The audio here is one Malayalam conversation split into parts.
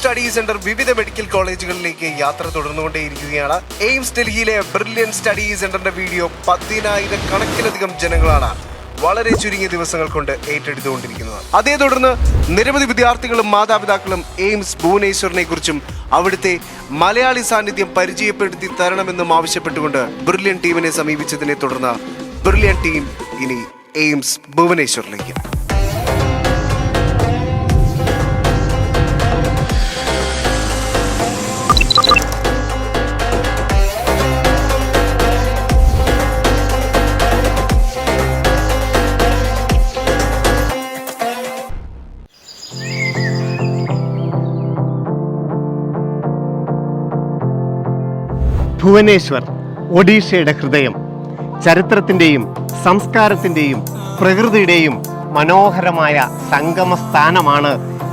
സ്റ്റഡി സെന്റർ വിവിധ മെഡിക്കൽ കോളേജുകളിലേക്ക് യാത്ര തുടർന്നുകൊണ്ടേയിരിക്കുകയാണ്. എയിംസ് ഡൽഹിയിലെ ബ്രില്യൻ സ്റ്റഡി സെന്ററിന്റെ വീഡിയോ 10,000 കണക്കിലധികം ജനങ്ങളാണ് വളരെ ചുരുങ്ങിയ ദിവസങ്ങൾ കൊണ്ട് ഏറ്റെടുത്തുകൊണ്ടിരിക്കുന്നത്. അതേ തുടർന്ന് നിരവധി വിദ്യാർത്ഥികളും മാതാപിതാക്കളും എയിംസ് ഭുവനേശ്വറിനെ കുറിച്ചും അവിടുത്തെ മലയാളി സാന്നിധ്യം പരിചയപ്പെടുത്തി തരണമെന്നും ആവശ്യപ്പെട്ടുകൊണ്ട് ബ്രില്യൻ ടീമിനെ സമീപിച്ചതിനെ തുടർന്ന് ബ്രില്യൻ ടീം ഇനി എയിംസ് ഭുവനേശ്വറിലേക്ക്. ഭുവനേശ്വർ, ഒഡീഷയുടെ ഹൃദയം, ചരിത്രത്തിൻ്റെയും സംസ്കാരത്തിൻ്റെയും പ്രകൃതിയുടെയും മനോഹരമായ സംഗമസ്ഥാനമാണ്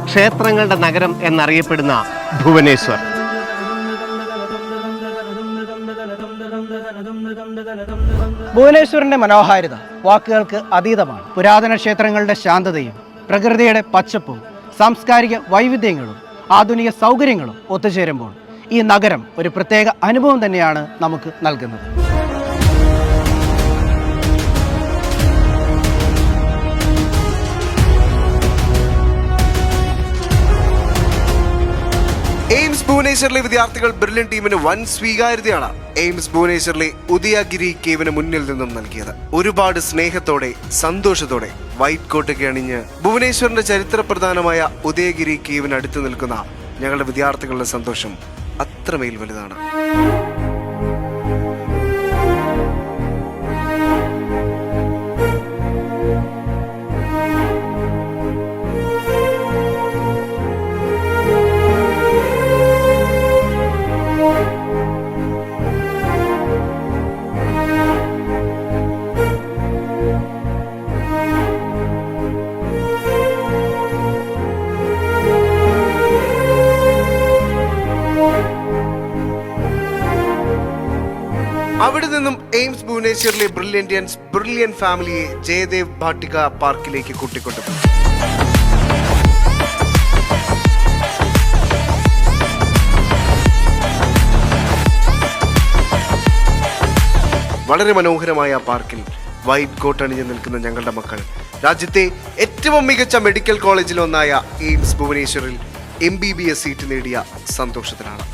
ക്ഷേത്രങ്ങളുടെ നഗരം എന്നറിയപ്പെടുന്ന ഭുവനേശ്വർ. ഭുവനേശ്വറിന്റെ മനോഹാരിത വാക്കുകൾക്ക് അതീതമാണ്. പുരാതന ക്ഷേത്രങ്ങളുടെ ശാന്തതയും പ്രകൃതിയുടെ പച്ചപ്പും സാംസ്കാരിക വൈവിധ്യങ്ങളും ആധുനിക സൗകര്യങ്ങളും ഒത്തുചേരുമ്പോൾ ഈ നഗരം ഒരു പ്രത്യേക അനുഭവം തന്നെയാണ് നമുക്ക് നൽകുന്നത്. എയിംസ് ഭുവനേശ്വറിലെ വിദ്യാർത്ഥികൾ ബ്രില്യൻ ടീമിന് വൻ സ്വീകാര്യതയാണ് എയിംസ് ഭുവനേശ്വറിലെ ഉദയഗിരി കേവിന് മുന്നിൽ നിന്നും നൽകിയത്. ഒരുപാട് സ്നേഹത്തോടെ സന്തോഷത്തോടെ വൈറ്റ് കോട്ടൊക്കെ അണിഞ്ഞ് ഭുവനേശ്വറിന്റെ ചരിത്രപ്രധാനമായ ഉദയഗിരി കേവിന് അടുത്ത് നിൽക്കുന്ന ഞങ്ങളുടെ വിദ്യാർത്ഥികളുടെ സന്തോഷം അത്രമേൽ വലുതാണ്. അവിടെ നിന്നും എയിംസ് ഭുവനേശ്വറിലെ ബ്രില്യൻ ഫാമിലിയെ ജയദേവ് ഭാട്ടിക പാർക്കിലേക്ക് കൂട്ടിക്കൊണ്ടുപോയി. വളരെ മനോഹരമായ പാർക്കിൽ വൈറ്റ് കോട്ട് അണിഞ്ഞ് നിൽക്കുന്ന ഞങ്ങളുടെ മക്കൾ രാജ്യത്തെ ഏറ്റവും മികച്ച മെഡിക്കൽ കോളേജിൽ ഒന്നായ എയിംസ് ഭുവനേശ്വറിൽ MBBS സീറ്റ് നേടിയ സന്തോഷത്തിലാണ്.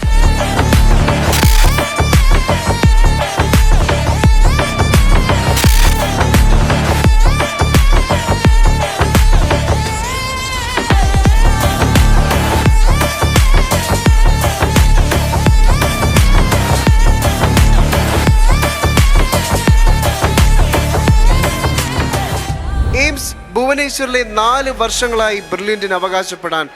എയിംസ് ഭുവനേശ്വറിലെ 4 വർഷങ്ങളായി ബ്രില്യന്റിന് അവകാശപ്പെടാൻ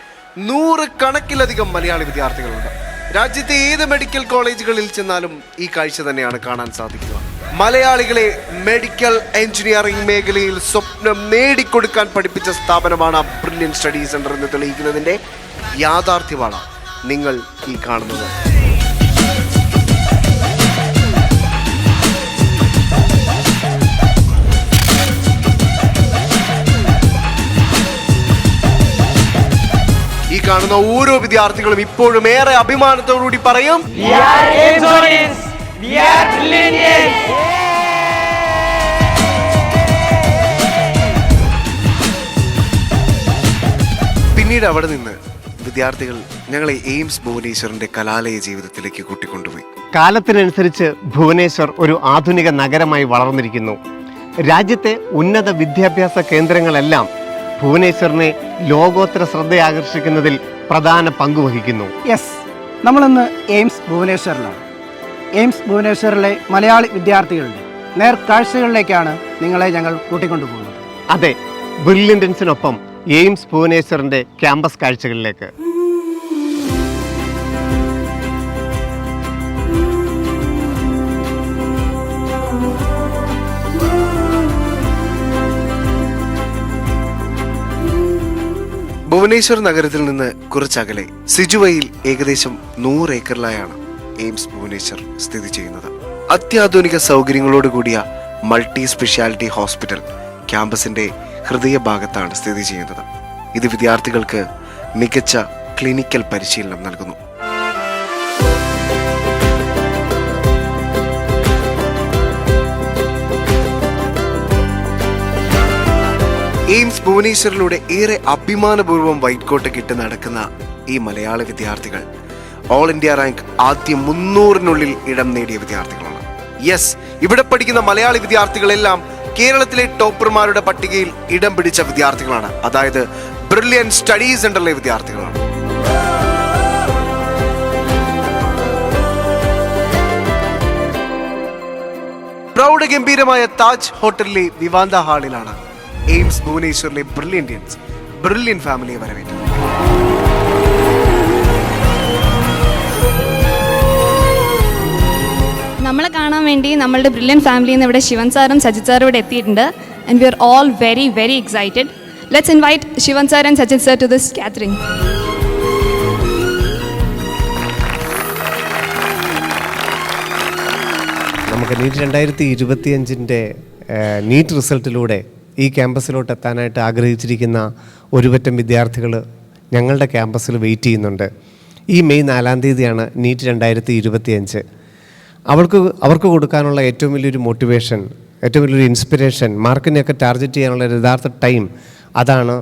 100 കണക്കിലധികം മലയാളി വിദ്യാർത്ഥികളുണ്ട്. രാജ്യത്തെ ഏത് മെഡിക്കൽ കോളേജുകളിൽ ചെന്നാലും ഈ കാഴ്ച തന്നെയാണ് കാണാൻ സാധിക്കുക. മലയാളികളെ മെഡിക്കൽ എഞ്ചിനീയറിംഗ് മേഖലയിൽ സ്വപ്നം നേടിക്കൊടുക്കാൻ പഠിപ്പിച്ച സ്ഥാപനമാണ് ബ്രില്യൻ സ്റ്റഡി സെന്റർ എന്ന് തെളിയിക്കുന്നതിന്റെ യാഥാർത്ഥ്യമാണ് നിങ്ങൾ ഈ കാണുന്നത്. ഈ കാണുന്ന ഓരോ വിദ്യാർത്ഥികളും ഇപ്പോഴും ഏറെ അഭിമാനത്തോടുകൂടി പറയും, പിന്നീട് അവിടെ നിന്ന് വിദ്യാർത്ഥികൾ ഞങ്ങളെ എയിംസ് ഭുവനേശ്വറിന്റെ കലാലയ ജീവിതത്തിലേക്ക് കൂട്ടിക്കൊണ്ടുപോയി. കാലത്തിനനുസരിച്ച് ഭുവനേശ്വർ ഒരു ആധുനിക നഗരമായി വളർന്നിരിക്കുന്നു. രാജ്യത്തെ ഉന്നത വിദ്യാഭ്യാസ കേന്ദ്രങ്ങളെല്ലാം ഭുവനേശ്വറിനെ ലോകോത്തര ശ്രദ്ധയാകർഷിക്കുന്നതിൽ പ്രധാന പങ്കുവഹിക്കുന്നു. നമ്മളിന്ന് എയിംസ് ഭുവനേശ്വറിലാണ്. എയിംസ് ഭുവനേശ്വറിലെ മലയാളി വിദ്യാർത്ഥികളുടെ നേർക്കാഴ്ചകളിലേക്കാണ് നിങ്ങളെ ഞങ്ങൾ കൂട്ടിക്കൊണ്ടുപോകുന്നത്. അതെ, ബ്രില്യന്റൻസിനൊപ്പം എയിംസ് ഭുവനേശ്വറിന്റെ ക്യാമ്പസ് കാഴ്ചകളിലേക്ക്. ഭുവനേശ്വർ നഗരത്തിൽ നിന്ന് കുറച്ചകലെ സിജുവയിൽ ഏകദേശം 100 ഏക്കറിലായാണ് എയിംസ് ഭുവനേശ്വർ സ്ഥിതി ചെയ്യുന്നത്. അത്യാധുനിക സൗകര്യങ്ങളോട് കൂടിയ മൾട്ടി സ്പെഷ്യാലിറ്റി ഹോസ്പിറ്റൽ ക്യാമ്പസിന്റെ ഹൃദയഭാഗത്താണ് സ്ഥിതി ചെയ്യുന്നത്. ഇത് വിദ്യാർത്ഥികൾക്ക് മികച്ച ക്ലിനിക്കൽ പരിശീലനം നൽകുന്നു. എയിംസ് ഭുവനേശ്വറിലൂടെ ഏറെ അഭിമാനപൂർവ്വം വൈറ്റ് കോട്ട് കിട്ടി നടക്കുന്ന ഈ മലയാളി വിദ്യാർത്ഥികൾ ഓൾ ഇന്ത്യ റാങ്ക് ആദ്യം 300-നുള്ളിൽ ഇടം നേടിയ വിദ്യാർത്ഥികളാണ്. യെസ്, ഇവിടെ പഠിക്കുന്ന മലയാളി വിദ്യാർത്ഥികളെല്ലാം കേരളത്തിലെ ടോപ്പർമാരുടെ പട്ടികയിൽ ഇടം പിടിച്ച വിദ്യാർത്ഥികളാണ്. അതായത് ബ്രില്യൻ സ്റ്റഡി സെന്ററിലെ വിദ്യാർത്ഥികളാണ്. പ്രൗഢഗംഭീരമായ താജ് ഹോട്ടലിലെ വിവാന്ത ഹാളിലാണ് എയിംസ് ഭുവനേശ്വറിലെ ബ്രില്യൻ ഫാമിലിയെ വരവേറ്റത്. നമ്മളെ കാണാൻ വേണ്ടി നമ്മളുടെ ബ്രില്യൻ ഫാമിലിയിൽ നിന്ന് ഇവിടെ ശിവൻ സാറും സജിത് സാറും ഇവിടെ എത്തിയിട്ടുണ്ട്. And we are all very very excited. Let's invite Shivan sir and Sajith sir to this gathering. നമുക്ക് നീറ്റ് 2025 നീറ്റ് റിസൾട്ടിലൂടെ ഈ ക്യാമ്പസിലോട്ട് എത്താനായിട്ട് ആഗ്രഹിച്ചിരിക്കുന്ന ഒരുപറ്റം വിദ്യാർത്ഥികൾ ഞങ്ങളുടെ ക്യാമ്പസിൽ വെയിറ്റ് ചെയ്യുന്നുണ്ട്. ഈ മെയ് 4-ാം തീയതിയാണ് നീറ്റ് 2025. അവർക്ക് കൊടുക്കാനുള്ള ഏറ്റവും വലിയൊരു മോട്ടിവേഷൻ, ഏറ്റവും വലിയൊരു ഇൻസ്പിറേഷൻ, മാർക്കിനെയൊക്കെ ടാർഗറ്റ് ചെയ്യാനുള്ള ഒരു യഥാർത്ഥ ടൈം, അതാണ്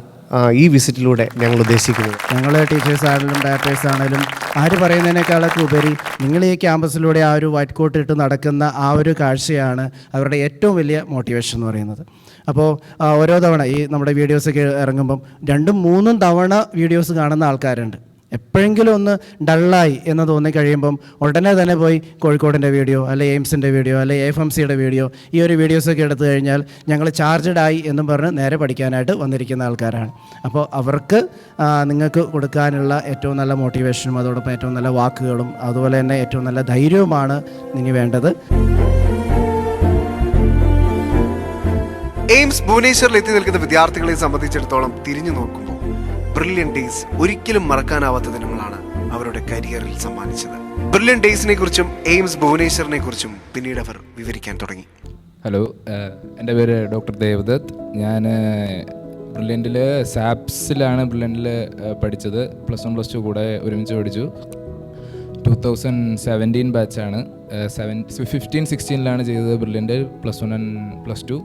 ഈ വിസിറ്റിലൂടെ ഞങ്ങൾ ഉദ്ദേശിക്കുന്നത്. ഞങ്ങൾ ടീച്ചേഴ്സ് ആണെങ്കിലും ഡയറക്ടേഴ്സ് ആണെങ്കിലും ആര് പറയുന്നതിനേക്കാളൊക്കെ ഉപരി നിങ്ങൾ ഈ ക്യാമ്പസിലൂടെ ആ ഒരു വൈറ്റ് കോട്ട് ഇട്ട് നടക്കുന്ന ആ ഒരു കാഴ്ചയാണ് അവരുടെ ഏറ്റവും വലിയ മോട്ടിവേഷൻ എന്ന് പറയുന്നത്. അപ്പോൾ ഓരോ തവണ ഈ നമ്മുടെ വീഡിയോസൊക്കെ ഇറങ്ങുമ്പം 2-3 തവണ വീഡിയോസ് കാണുന്ന ആൾക്കാരുണ്ട്. എപ്പോഴെങ്കിലും ഒന്ന് ഡള്ളായി എന്ന് തോന്നിക്കഴിയുമ്പം ഉടനെ തന്നെ പോയി കോഴിക്കോടിൻ്റെ വീഡിയോ, അല്ലെ എയിംസിൻ്റെ വീഡിയോ, അല്ലെ AFMCയുടെ വീഡിയോ, ഈ ഒരു വീഡിയോസൊക്കെ എടുത്തു കഴിഞ്ഞാൽ ഞങ്ങൾ ചാർജഡ് ആയി എന്നും പറഞ്ഞ് നേരെ പഠിക്കാനായിട്ട് വന്നിരിക്കുന്ന ആൾക്കാരാണ്. അപ്പോൾ അവർക്ക് നിങ്ങൾക്ക് കൊടുക്കാനുള്ള ഏറ്റവും നല്ല മോട്ടിവേഷനും അതോടൊപ്പം ഏറ്റവും നല്ല വാക്കുകളും അതുപോലെ തന്നെ ഏറ്റവും നല്ല ധൈര്യവുമാണ് നിങ്ങൾക്ക് വേണ്ടത്. എയിംസ് ഭുവനേശ്വറിൽ എത്തി നിൽക്കുന്ന വിദ്യാർത്ഥികളെ സംബന്ധിച്ചിടത്തോളം തിരിഞ്ഞു നോക്കുമ്പോൾ ബ്രില്യൻ ഡേയ്സ് ഒരിക്കലും മറക്കാനാവാത്ത ദിനങ്ങളാണ് അവരുടെ കരിയറിൽ സമ്മാനിച്ചത്. ബ്രില്യൻ ഡേയ്സിനെ കുറിച്ചും എയിംസ് ഭുവനേശ്വറിനെ കുറിച്ചും പിന്നീട് അവർ വിവരിക്കാൻ തുടങ്ങി. ഹലോ, എൻ്റെ പേര് ഡോക്ടർ ദേവദത്ത്. ഞാൻ ബ്രില്യൻറ്റിൽ സാപ്സിലാണ് പഠിച്ചത്. +1 +2 കൂടെ ഒരുമിച്ച് പഠിച്ചു. 2017 ബാച്ചാണ്. 15-16 ചെയ്തത് ബ്രില്യൻ്റ് +1 ആൻഡ് +2.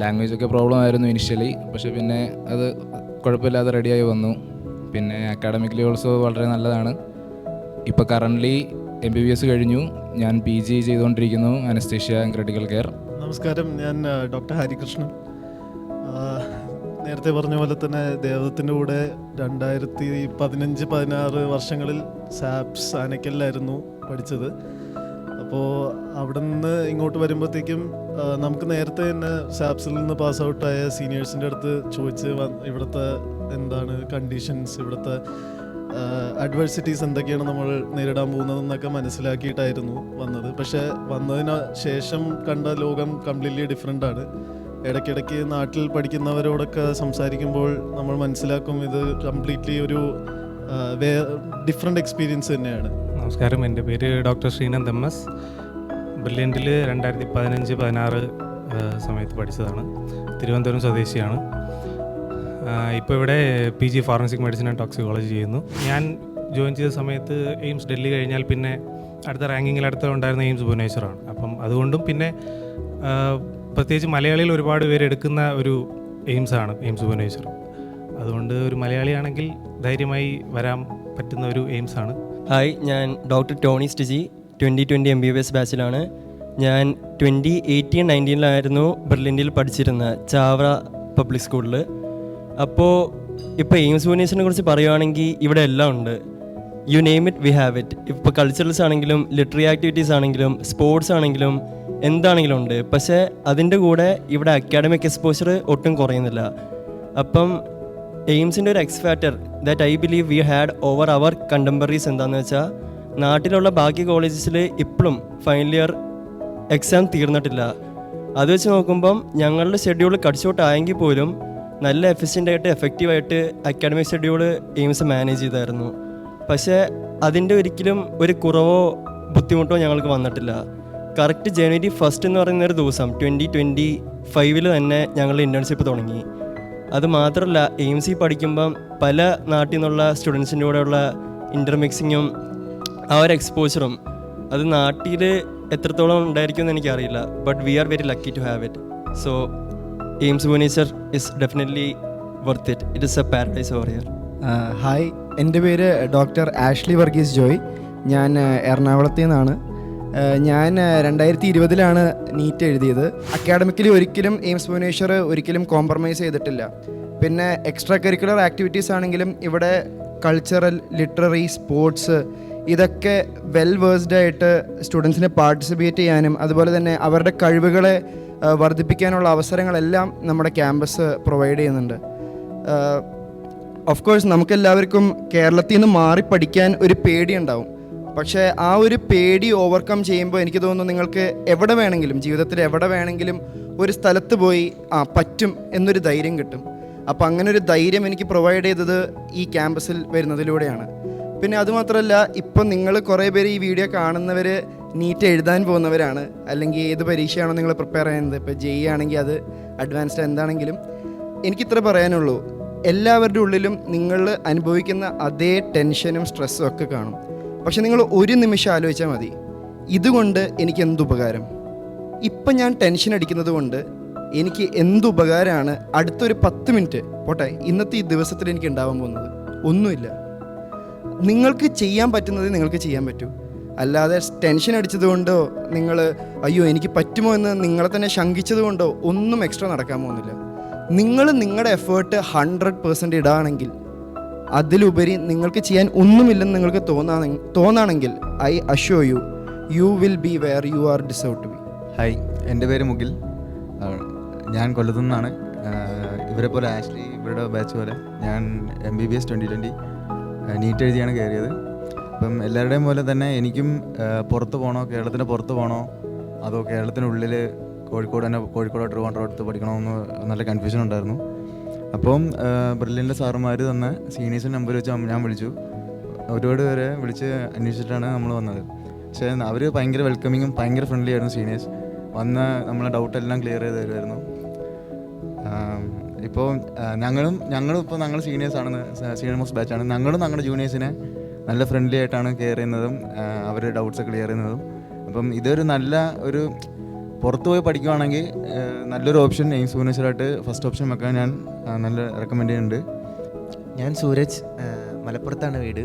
ലാംഗ്വേജൊക്കെ പ്രോബ്ലം ആയിരുന്നു ഇനിഷ്യലി, പക്ഷേ പിന്നെ അത് കുഴപ്പമില്ലാതെ റെഡിയായി വന്നു. പിന്നെ അക്കാഡമിക്കലി ഓൾസോ വളരെ നല്ലതാണ്. ഇപ്പോൾ കറൻ്റ്ലി MBBS കഴിഞ്ഞു. ഞാൻ PG ചെയ്തുകൊണ്ടിരിക്കുന്നു, അനസ്തേഷ്യ ആൻഡ് ക്രിട്ടിക്കൽ കെയർ. നമസ്കാരം, ഞാൻ ഡോക്ടർ ഹരികൃഷ്ണൻ. നേരത്തെ പറഞ്ഞ പോലെ തന്നെ ദേവദത്തിൻ്റെ കൂടെ 2015-16 വർഷങ്ങളിൽ സാപ്സ് ആനക്കലിലായിരുന്നു പഠിച്ചത്. അപ്പോൾ അവിടെ നിന്ന് ഇങ്ങോട്ട് വരുമ്പോഴത്തേക്കും നമുക്ക് നേരത്തെ തന്നെ സാപ്സിൽ നിന്ന് പാസ് ഔട്ടായ സീനിയേഴ്സിൻ്റെ അടുത്ത് ചോദിച്ച് ഇവിടുത്തെ എന്താണ് കണ്ടീഷൻസ്, ഇവിടുത്തെ അഡ്വേഴ്സിറ്റീസ് എന്തൊക്കെയാണ് നമ്മൾ നേരിടാൻ പോകുന്നതെന്നൊക്കെ മനസ്സിലാക്കിയിട്ടായിരുന്നു വന്നത്. പക്ഷേ വന്നതിന് ശേഷം കണ്ട ലോകം കംപ്ലീറ്റ്ലി ഡിഫറെൻ്റ് ആണ്. ഇടയ്ക്കിടയ്ക്ക് നാട്ടിൽ പഠിക്കുന്നവരോടൊക്കെ സംസാരിക്കുമ്പോൾ നമ്മൾ മനസ്സിലാക്കും ഇത് കംപ്ലീറ്റ്ലി ഒരു ഡിഫറെൻ്റ് എക്സ്പീരിയൻസ് തന്നെയാണ്. നമസ്കാരം, എൻ്റെ പേര് ഡോക്ടർ ശ്രീനന്ദ് MS. ബ്രില്യൻറ്റിൽ 2015-16 സമയത്ത് പഠിച്ചതാണ്. തിരുവനന്തപുരം സ്വദേശിയാണ്. ഇപ്പോൾ ഇവിടെ PG forensic medicine and toxicology ചെയ്യുന്നു. ഞാൻ ജോയിൻ ചെയ്ത സമയത്ത് എയിംസ് ഡൽഹി കഴിഞ്ഞാൽ പിന്നെ അടുത്ത റാങ്കിങ്ങിൽ ഉണ്ടായിരുന്ന എയിംസ് ഭുവനേശ്വറാണ്. അപ്പം അതുകൊണ്ടും പിന്നെ പ്രത്യേകിച്ച് മലയാളികൾ ഒരുപാട് പേര് എടുക്കുന്ന ഒരു എയിംസാണ് എയിംസ് ഭുവനേശ്വർ. അതുകൊണ്ട് ഒരു മലയാളിയാണെങ്കിൽ ധൈര്യമായി വരാൻ പറ്റുന്ന ഒരു എയിംസാണ്. ഹായ്, ഞാൻ ഡോക്ടർ ടോണി സ്റ്റിജി. 2020 MBBS ബാച്ചിലാണ്. ഞാൻ 2018-19 ബ്രില്യൻറ്റിൽ പഠിച്ചിരുന്ന ചാവറ പബ്ലിക് സ്കൂളിൽ. അപ്പോൾ ഇപ്പോൾ എയിംസ് ഭുവനേശ്വറിനെ കുറിച്ച് പറയുകയാണെങ്കിൽ ഇവിടെ എല്ലാം ഉണ്ട്. You name it, we have it. ഇപ്പോൾ കൾച്ചറൽസ് ആണെങ്കിലും ലിറ്റററി ആക്ടിവിറ്റീസ് ആണെങ്കിലും സ്പോർട്സ് ആണെങ്കിലും എന്താണെങ്കിലും ഉണ്ട്. പക്ഷേ അതിൻ്റെ കൂടെ ഇവിടെ അക്കാഡമിക് എക്സ്പോഷർ ഒട്ടും കുറയുന്നില്ല. അപ്പം എയിംസിൻ്റെ ഒരു X factor that I believe we had over our contemporaries എന്താണെന്ന് വെച്ചാൽ, നാട്ടിലുള്ള ബാക്കി കോളേജസിൽ ഇപ്പോഴും ഫൈനൽ ഇയർ എക്സാം തീർന്നിട്ടില്ല. അത് വെച്ച് നോക്കുമ്പം ഞങ്ങളുടെ ഷെഡ്യൂൾ കട്ട് ഷോട്ട് ആയെങ്കിൽ പോലും നല്ല എഫിഷ്യൻ്റായിട്ട് എഫക്റ്റീവായിട്ട് അക്കാഡമിക് ഷെഡ്യൂൾ എയിംസ് മാനേജ് ചെയ്തായിരുന്നു. പക്ഷേ അതിൻ്റെ ഒരിക്കലും ഒരു കുറവോ ബുദ്ധിമുട്ടോ ഞങ്ങൾക്ക് വന്നിട്ടില്ല. കറക്റ്റ് January 1 എന്ന് പറയുന്ന ഒരു ദിവസം 2025 തന്നെ ഞങ്ങൾ ഇൻറ്റേൺഷിപ്പ് തുടങ്ങി. അത് മാത്രമല്ല എയിംസി പഠിക്കുമ്പം പല നാട്ടിൽ നിന്നുള്ള സ്റ്റുഡൻസിൻ്റെ കൂടെയുള്ള ഇൻ്റർമിക്സിങ്ങും ആ ഒരു എക്സ്പോഷറും അത് നാട്ടിൽ എത്രത്തോളം ഉണ്ടായിരിക്കുമെന്ന് എനിക്കറിയില്ല. But we are very lucky to have it. So AIIMS Bhubaneswar is definitely worth it. It is a paradise over here. Hi, എൻ്റെ പേര് ഡോക്ടർ ആഷ്ലി വർഗീസ് ജോയ്. ഞാൻ എറണാകുളത്തു നിന്നാണ്. ഞാൻ 2020 നീറ്റ് എഴുതിയത്. അക്കാഡമിക്കലി ഒരിക്കലും എയിംസ് ഭുവനേശ്വർ ഒരിക്കലും കോംപ്രമൈസ് ചെയ്തിട്ടില്ല. പിന്നെ എക്സ്ട്രാ കരിക്കുലർ ആക്ടിവിറ്റീസ് ആണെങ്കിലും ഇവിടെ കൾച്ചറൽ, ലിറ്റററി, സ്പോർട്സ് ഇതൊക്കെ വെൽ വേഴ്സ്ഡ് ആയിട്ട് സ്റ്റുഡൻസിനെ പാർട്ടിസിപ്പേറ്റ് ചെയ്യാനും അതുപോലെ തന്നെ അവരുടെ കഴിവുകളെ വർദ്ധിപ്പിക്കാനുള്ള അവസരങ്ങളെല്ലാം നമ്മുടെ ക്യാമ്പസ് പ്രൊവൈഡ് ചെയ്യുന്നുണ്ട്. ഓഫ് കോഴ്സ് നമുക്കെല്ലാവർക്കും കേരളത്തിൽ നിന്ന് മാറി പഠിക്കാൻ ഒരു പേടിയുണ്ടാവും. പക്ഷേ ആ ഒരു പേടി ഓവർകം ചെയ്യുമ്പോൾ എനിക്ക് തോന്നുന്നു നിങ്ങൾക്ക് എവിടെ വേണമെങ്കിലും, ജീവിതത്തിൽ എവിടെ വേണമെങ്കിലും ഒരു സ്ഥലത്ത് പോയി പറ്റും എന്നൊരു ധൈര്യം കിട്ടും. അപ്പോൾ അങ്ങനെ ഒരു ധൈര്യം എനിക്ക് പ്രൊവൈഡ് ചെയ്തത് ഈ ക്യാമ്പസിൽ വരുന്നതിലൂടെയാണ്. പിന്നെ അതുമാത്രമല്ല, ഇപ്പം നിങ്ങൾ കുറേ പേര് ഈ വീഡിയോ കാണുന്നവർ നീറ്റ് എഴുതാൻ പോകുന്നവരാണ്, അല്ലെങ്കിൽ ഏത് പരീക്ഷയാണോ നിങ്ങൾ പ്രിപ്പയർ ചെയ്യുന്നത്. ഇപ്പോൾ JEE ആണെങ്കിൽ അത് അഡ്വാൻസ്ഡ് എന്താണെങ്കിലും എനിക്കിത്ര പറയാനുള്ളൂ, എല്ലാവരുടെ ഉള്ളിലും നിങ്ങൾ അനുഭവിക്കുന്ന അതേ ടെൻഷനും സ്ട്രെസ്സും ഒക്കെ കാണും. പക്ഷെ നിങ്ങൾ ഒരു നിമിഷം ആലോചിച്ചാൽ മതി, ഇതുകൊണ്ട് എനിക്ക് എന്തുപകാരം? ഇപ്പം ഞാൻ ടെൻഷൻ അടിക്കുന്നത് കൊണ്ട് എനിക്ക് എന്തുപകാരമാണ് അടുത്തൊരു 10 മിനിറ്റ് പോട്ടെ ഇന്നത്തെ ഈ ദിവസത്തിൽ എനിക്ക് ഉണ്ടാവാൻ പോകുന്നത്? ഒന്നുമില്ല. നിങ്ങൾക്ക് ചെയ്യാൻ പറ്റുന്നത് നിങ്ങൾക്ക് ചെയ്യാൻ പറ്റൂ. അല്ലാതെ ടെൻഷൻ അടിച്ചത് കൊണ്ടോ നിങ്ങൾ അയ്യോ എനിക്ക് പറ്റുമോ എന്ന് നിങ്ങളെ തന്നെ ശങ്കിച്ചത് കൊണ്ടോ ഒന്നും എക്സ്ട്രാ നടക്കാൻ പോകുന്നില്ല. നിങ്ങൾ നിങ്ങളുടെ എഫേർട്ട് 100% ഇടാണെങ്കിൽ, അതിലുപരി നിങ്ങൾക്ക് ചെയ്യാൻ ഒന്നുമില്ലെന്ന് നിങ്ങൾക്ക് തോന്നാണെങ്കിൽ I assure you will be where you are deserve to be. Hi, എൻ്റെ പേര് മുകിൽ. ഞാൻ കൊല്ലത്തു നിന്നാണ്. ഇവരെ പോലെ ആഷ്ലി ഇവരുടെ ബാച്ച് പോലെ ഞാൻ MBBS 2020 നീറ്റ് എഴുതിയാണ് കയറിയത്. അപ്പം എല്ലാവരുടെയും പോലെ തന്നെ എനിക്കും പുറത്ത് പോകണോ, കേരളത്തിൻ്റെ പുറത്ത് പോകണോ, അതോ കേരളത്തിനുള്ളിൽ കോഴിക്കോടോ ട്രിവാൻഡ്രോ എടുത്ത് പഠിക്കണമെന്ന് നല്ല കൺഫ്യൂഷൻ ഉണ്ടായിരുന്നു. അപ്പം ബ്രില്യൻ്റെ സാറുമാർ തന്ന സീനിയേഴ്സിൻ്റെ നമ്പർ വെച്ച് ഞാൻ വിളിച്ചു. ഒരുപാട് പേരെ വിളിച്ച് അന്വേഷിച്ചിട്ടാണ് നമ്മൾ വന്നത്. പക്ഷേ അവർ ഭയങ്കര വെൽക്കമിങ്ങും ഭയങ്കര ഫ്രണ്ട്ലി ആയിരുന്നു. സീനിയേഴ്സ് വന്ന് നമ്മളെ ഡൗട്ടെല്ലാം ക്ലിയർ ചെയ്ത് തരുമായിരുന്നു. ഇപ്പോൾ ഞങ്ങളിപ്പോൾ ഞങ്ങൾ സീനിയേഴ്സാണെന്ന്, സീനിയർ മോസ്റ്റ് ബാച്ചാണ്. ഞങ്ങളും ഞങ്ങളുടെ ജൂനിയേഴ്സിനെ നല്ല ഫ്രണ്ട്ലി ആയിട്ടാണ് കെയർ ചെയ്യുന്നതും അവരുടെ ഡൗട്ട്സ് ക്ലിയർ ചെയ്യുന്നതും. അപ്പം ഇതൊരു നല്ല ഒരു പുറത്ത് പോയി പഠിക്കുവാണെങ്കിൽ നല്ലൊരു ഓപ്ഷൻ എയിംസ് ഭുവനേശ്വരായിട്ട് ഫസ്റ്റ് ഓപ്ഷൻ വെക്കാൻ ഞാൻ നല്ല റെക്കമെൻഡ് ചെയ്യുന്നുണ്ട്. ഞാൻ സൂരജ്, മലപ്പുറത്താണ് വീട്.